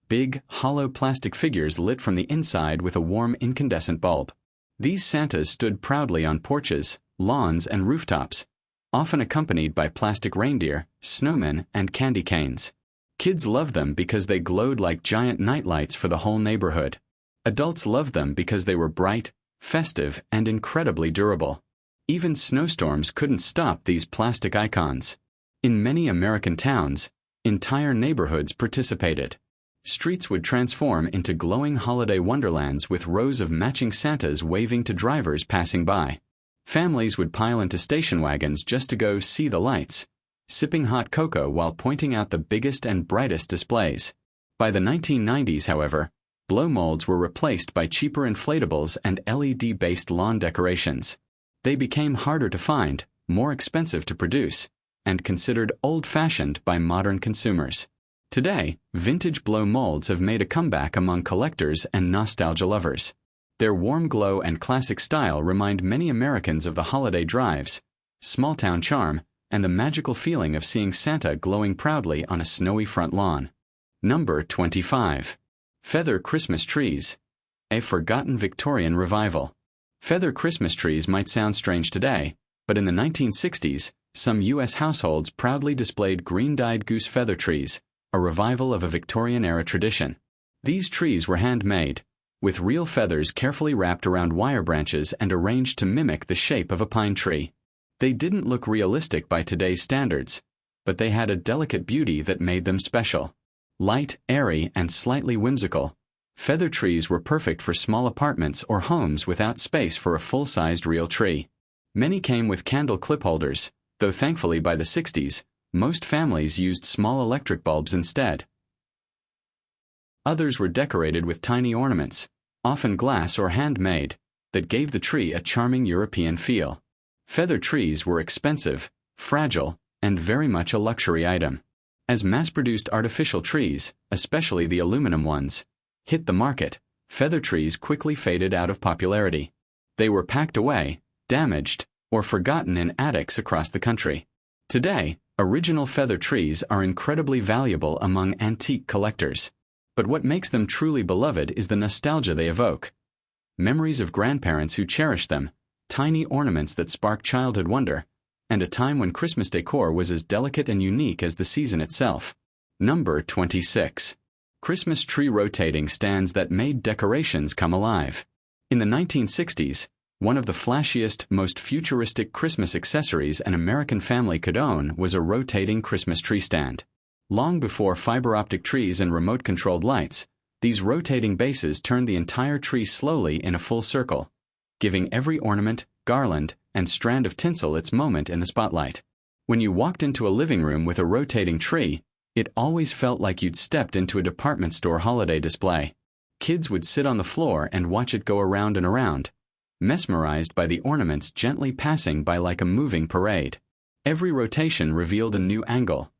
big, hollow plastic figures lit from the inside with a warm incandescent bulb. These Santas stood proudly on porches, lawns, and rooftops, often accompanied by plastic reindeer, snowmen, and candy canes. Kids loved them because they glowed like giant nightlights for the whole neighborhood. Adults loved them because they were bright, festive, and incredibly durable. Even snowstorms couldn't stop these plastic icons. In many American towns, entire neighborhoods participated. Streets would transform into glowing holiday wonderlands with rows of matching Santas waving to drivers passing by. Families would pile into station wagons just to go see the lights, sipping hot cocoa while pointing out the biggest and brightest displays. By the 1990s, however, blow molds were replaced by cheaper inflatables and LED-based lawn decorations. They became harder to find, more expensive to produce, and considered old-fashioned by modern consumers. Today, vintage blow molds have made a comeback among collectors and nostalgia lovers. Their warm glow and classic style remind many Americans of the holiday drives, small-town charm, and the magical feeling of seeing Santa glowing proudly on a snowy front lawn. Number 25. Feather Christmas trees. A forgotten Victorian revival. Feather Christmas trees might sound strange today, but in the 1960s, some U.S. households proudly displayed green-dyed goose feather trees, a revival of a Victorian-era tradition. These trees were handmade, with real feathers carefully wrapped around wire branches and arranged to mimic the shape of a pine tree. They didn't look realistic by today's standards, but they had a delicate beauty that made them special. Light, airy, and slightly whimsical, feather trees were perfect for small apartments or homes without space for a full-sized real tree. Many came with candle clip holders, though thankfully by the 60s, most families used small electric bulbs instead. Others were decorated with tiny ornaments, often glass or handmade, that gave the tree a charming European feel. Feather trees were expensive, fragile, and very much a luxury item. As mass-produced artificial trees, especially the aluminum ones, hit the market, feather trees quickly faded out of popularity. They were packed away, damaged, or forgotten in attics across the country. Today, Original feather trees are incredibly valuable among antique collectors. But what makes them truly beloved is the nostalgia they evoke. Memories of grandparents who cherished them, tiny ornaments that spark childhood wonder, and a time when Christmas decor was as delicate and unique as the season itself. Number 26. Christmas tree rotating stands that made decorations come alive. In the 1960s, one of the flashiest, most futuristic Christmas accessories an American family could own was a rotating Christmas tree stand. Long before fiber optic trees and remote-controlled lights, these rotating bases turned the entire tree slowly in a full circle, giving every ornament, garland, and strand of tinsel its moment in the spotlight. When you walked into a living room with a rotating tree, it always felt like you'd stepped into a department store holiday display. Kids would sit on the floor and watch it go around and around, mesmerized by the ornaments gently passing by like a moving parade. Every rotation revealed a new angle.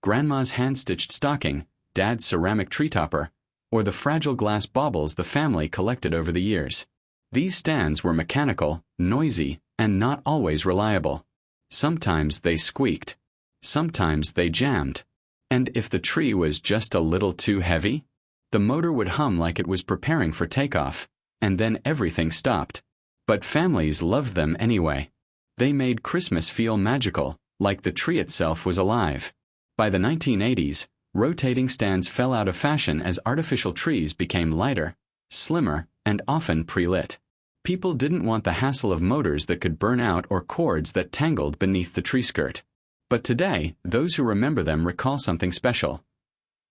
Grandma's hand-stitched stocking, Dad's ceramic tree topper, or the fragile glass baubles the family collected over the years. These stands were mechanical, noisy, and not always reliable. Sometimes they squeaked. Sometimes they jammed. And if the tree was just a little too heavy, the motor would hum like it was preparing for takeoff, and then everything stopped. But families loved them anyway. They made Christmas feel magical, like the tree itself was alive. By the 1980s, rotating stands fell out of fashion as artificial trees became lighter, slimmer, and often pre-lit. People didn't want the hassle of motors that could burn out or cords that tangled beneath the tree skirt. But today, those who remember them recall something special.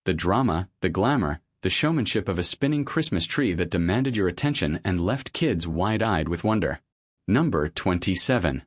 The drama, the glamour, the showmanship of a spinning Christmas tree that demanded your attention and left kids wide-eyed with wonder. Number 27.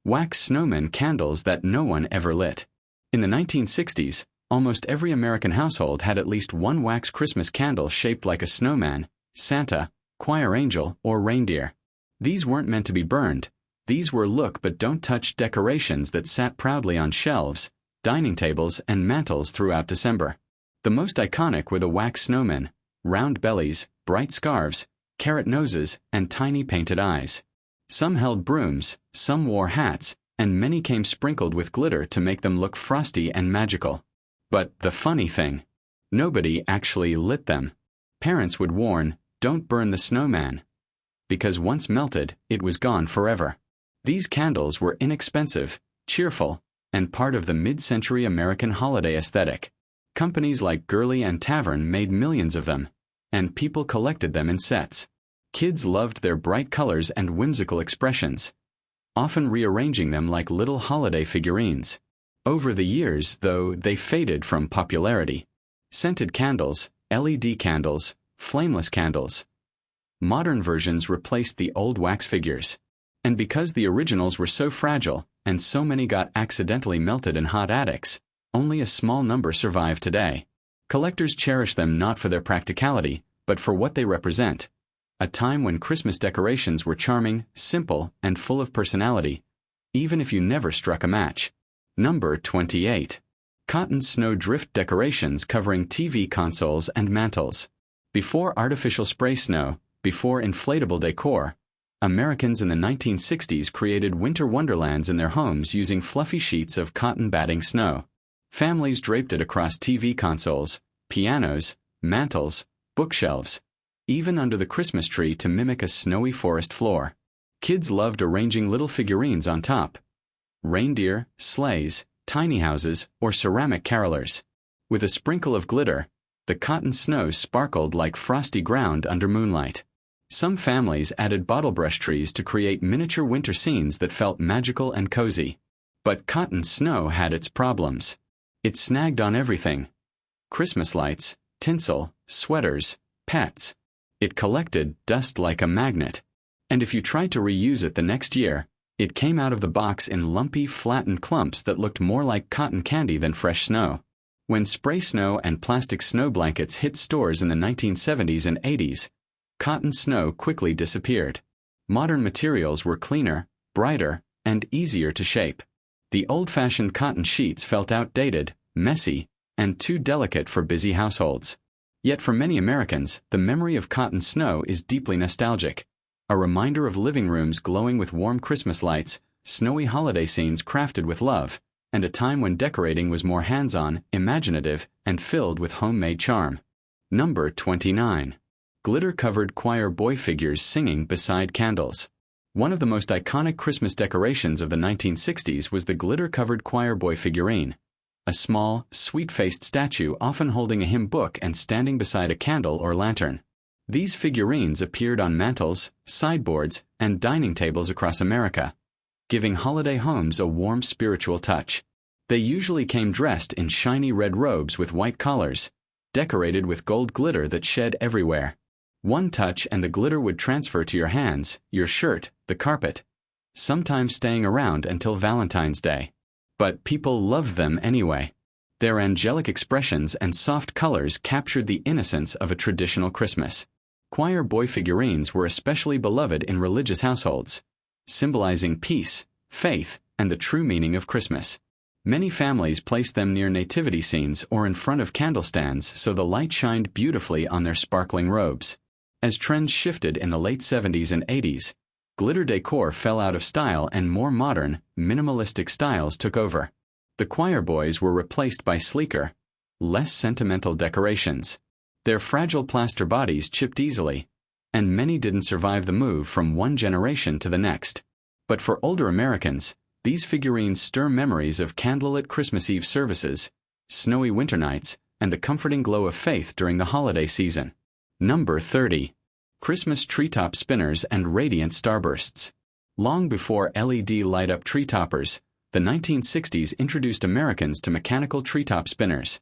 Wax snowmen candles that no one ever lit. In the 1960s, almost every American household had at least one wax Christmas candle shaped like a snowman, Santa, choir angel, or reindeer. These weren't meant to be burned. These were look-but-don't-touch decorations that sat proudly on shelves, dining tables, and mantels throughout December. The most iconic were the wax snowmen, round bellies, bright scarves, carrot noses, and tiny painted eyes. Some held brooms, some wore hats, and many came sprinkled with glitter to make them look frosty and magical. But the funny thing, nobody actually lit them. Parents would warn, "Don't burn the snowman," because once melted, it was gone forever. These candles were inexpensive, cheerful, and part of the mid-century American holiday aesthetic. Companies like Gurley and Tavern made millions of them, and people collected them in sets. Kids loved their bright colors and whimsical expressions, often rearranging them like little holiday figurines. Over the years, though, they faded from popularity. Scented candles, LED candles, flameless candles. Modern versions replaced the old wax figures. And because the originals were so fragile, and so many got accidentally melted in hot attics, only a small number survive today. Collectors cherish them not for their practicality, but for what they represent. A time when Christmas decorations were charming, simple, and full of personality, even if you never struck a match. Number 28. Cotton snow drift decorations covering TV consoles and mantels. Before artificial spray snow, before inflatable decor, Americans in the 1960s created winter wonderlands in their homes using fluffy sheets of cotton batting snow. Families draped it across TV consoles, pianos, mantels, bookshelves, even under the Christmas tree to mimic a snowy forest floor. Kids loved arranging little figurines on top. Reindeer, sleighs, tiny houses, or ceramic carolers. With a sprinkle of glitter, the cotton snow sparkled like frosty ground under moonlight. Some families added bottlebrush trees to create miniature winter scenes that felt magical and cozy. But cotton snow had its problems. It snagged on everything. Christmas lights, tinsel, sweaters, pets. It collected dust like a magnet. And if you tried to reuse it the next year, it came out of the box in lumpy, flattened clumps that looked more like cotton candy than fresh snow. When spray snow and plastic snow blankets hit stores in the 1970s and 80s, cotton snow quickly disappeared. Modern materials were cleaner, brighter, and easier to shape. The old-fashioned cotton sheets felt outdated, messy, and too delicate for busy households. Yet for many Americans, the memory of cotton snow is deeply nostalgic. A reminder of living rooms glowing with warm Christmas lights, snowy holiday scenes crafted with love, and a time when decorating was more hands-on, imaginative, and filled with homemade charm. Number 29. Glitter-covered choir boy figures singing beside candles. One of the most iconic Christmas decorations of the 1960s was the glitter-covered choir boy figurine, a small, sweet-faced statue often holding a hymn book and standing beside a candle or lantern. These figurines appeared on mantels, sideboards, and dining tables across America, giving holiday homes a warm spiritual touch. They usually came dressed in shiny red robes with white collars, decorated with gold glitter that shed everywhere. One touch and the glitter would transfer to your hands, your shirt, the carpet, sometimes staying around until Valentine's Day. But people loved them anyway. Their angelic expressions and soft colors captured the innocence of a traditional Christmas. Choir boy figurines were especially beloved in religious households, symbolizing peace, faith, and the true meaning of Christmas. Many families placed them near nativity scenes or in front of candlestands so the light shined beautifully on their sparkling robes. As trends shifted in the late 70s and 80s, glitter decor fell out of style and more modern, minimalistic styles took over. The choir boys were replaced by sleeker, less sentimental decorations. Their fragile plaster bodies chipped easily, and many didn't survive the move from one generation to the next. But for older Americans, these figurines stir memories of candlelit Christmas Eve services, snowy winter nights, and the comforting glow of faith during the holiday season. Number 30. Christmas treetop spinners and radiant starbursts. Long before LED light-up tree toppers, the 1960s introduced Americans to mechanical treetop spinners,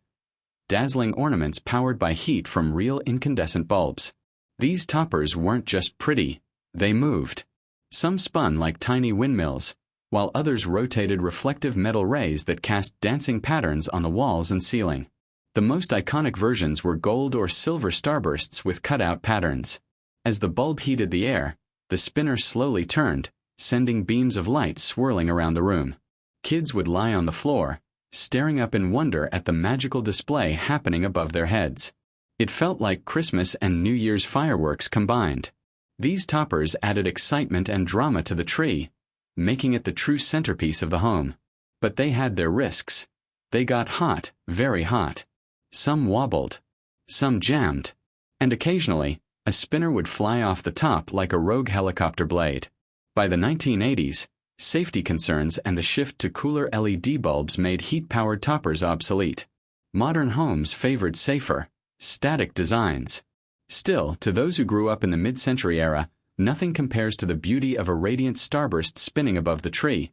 dazzling ornaments powered by heat from real incandescent bulbs. These toppers weren't just pretty, they moved. Some spun like tiny windmills, while others rotated reflective metal rays that cast dancing patterns on the walls and ceiling. The most iconic versions were gold or silver starbursts with cutout patterns. As the bulb heated the air, the spinner slowly turned, sending beams of light swirling around the room. Kids would lie on the floor, staring up in wonder at the magical display happening above their heads. It felt like Christmas and New Year's fireworks combined. These toppers added excitement and drama to the tree, making it the true centerpiece of the home. But they had their risks. They got hot, very hot. Some wobbled, some jammed, and occasionally, a spinner would fly off the top like a rogue helicopter blade. By the 1980s, safety concerns and the shift to cooler LED bulbs made heat-powered toppers obsolete. Modern homes favored safer, static designs. Still, to those who grew up in the mid-century era, nothing compares to the beauty of a radiant starburst spinning above the tree,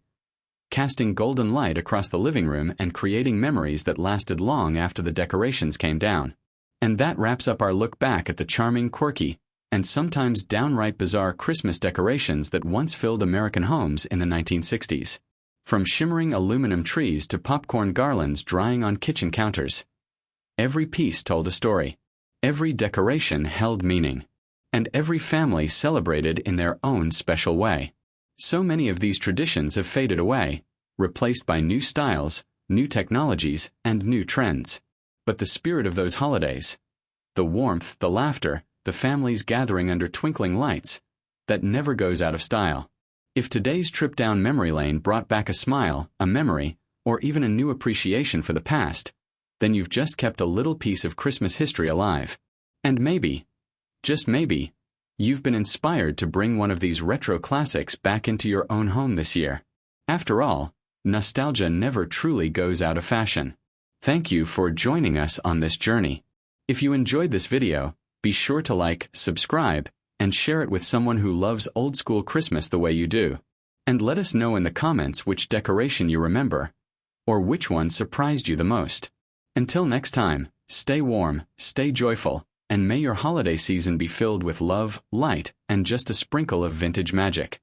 casting golden light across the living room and creating memories that lasted long after the decorations came down. And that wraps up our look back at the charming, quirky, and sometimes downright bizarre Christmas decorations that once filled American homes in the 1960s. From shimmering aluminum trees to popcorn garlands drying on kitchen counters, every piece told a story. Every decoration held meaning. And every family celebrated in their own special way. So many of these traditions have faded away, replaced by new styles, new technologies, and new trends. But the spirit of those holidays, the warmth, the laughter, the families gathering under twinkling lights, that never goes out of style. If today's trip down memory lane brought back a smile, a memory, or even a new appreciation for the past, then you've just kept a little piece of Christmas history alive. And maybe, just maybe, you've been inspired to bring one of these retro classics back into your own home this year. After all, nostalgia never truly goes out of fashion. Thank you for joining us on this journey. If you enjoyed this video, be sure to like, subscribe, and share it with someone who loves old-school Christmas the way you do. And let us know in the comments which decoration you remember, or which one surprised you the most. Until next time, stay warm, stay joyful, and may your holiday season be filled with love, light, and just a sprinkle of vintage magic.